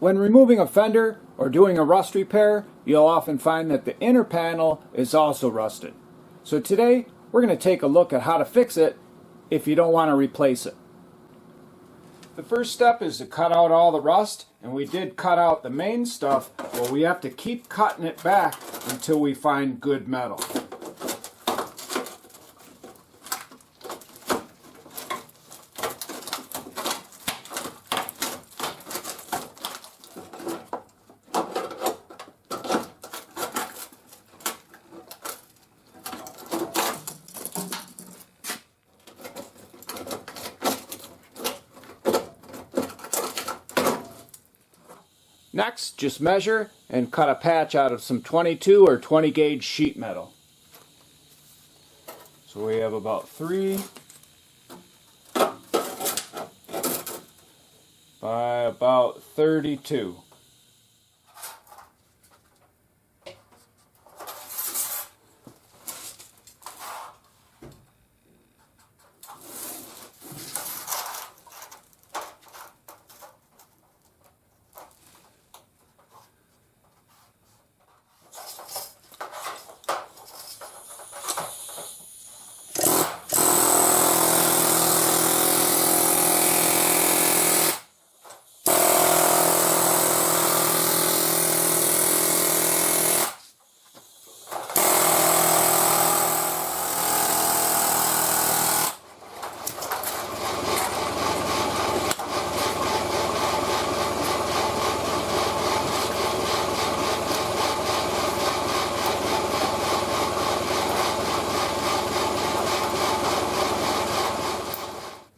When removing a fender or doing a rust repair, you'll often find that the inner panel is also rusted. So today we're going to take a look at how to fix it if you don't want to replace it. The first step is to cut out all the rust, and we did cut out the main stuff, but we have to keep cutting it back until we find good metal. Next, just measure and cut a patch out of some 22 or 20 gauge sheet metal. So we have about 3 by about 32.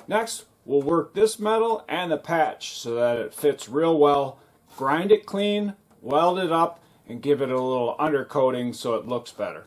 Next, we'll work this metal and the patch so that it fits real well. Grind it clean, weld it up, and give it a little undercoating so it looks better.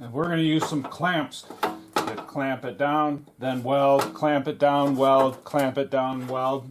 And we're going to use some clamps to clamp it down, then weld, clamp it down, weld, clamp it down, weld.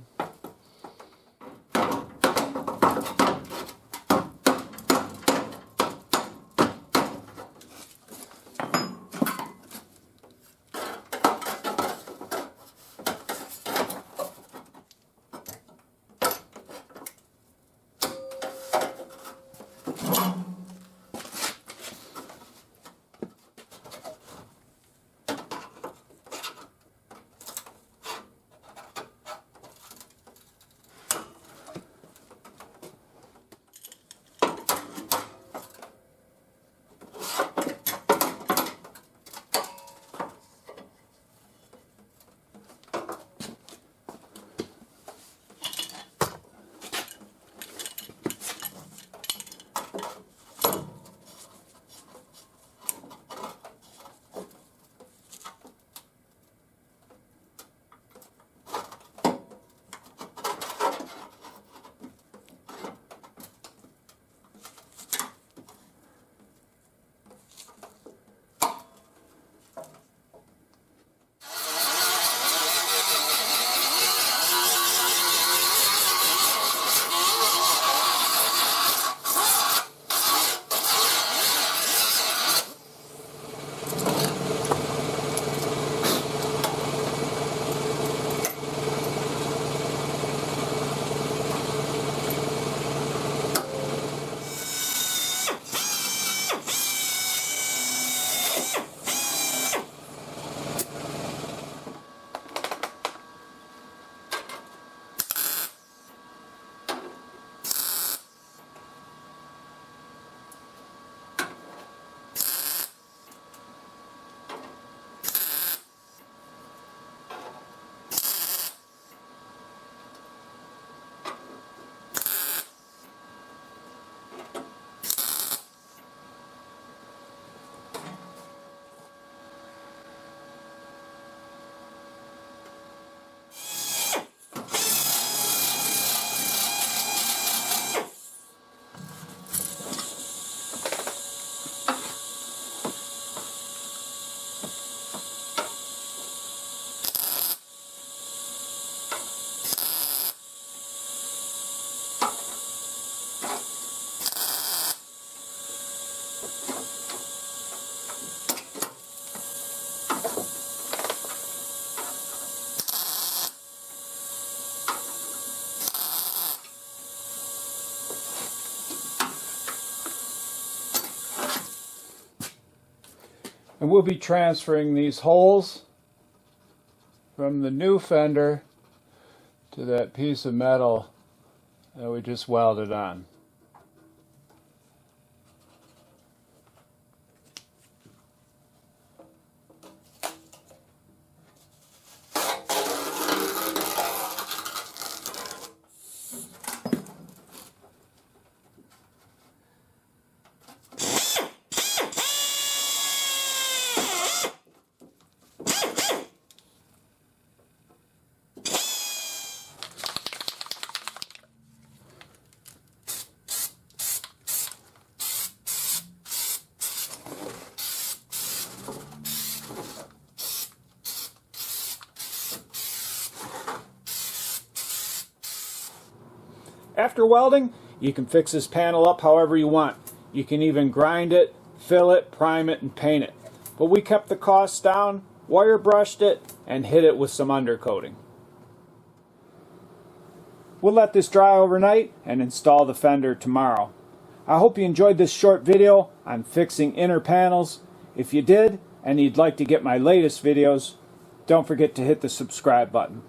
And we'll be transferring these holes from the new fender to that piece of metal that we just welded on. After welding, you can fix this panel up however you want. You can even grind it, fill it, prime it, and paint it. But we kept the costs down, wire brushed it, and hit it with some undercoating. We'll let this dry overnight and install the fender tomorrow. I hope you enjoyed this short video on fixing inner panels. If you did, and you'd like to get my latest videos, don't forget to hit the subscribe button.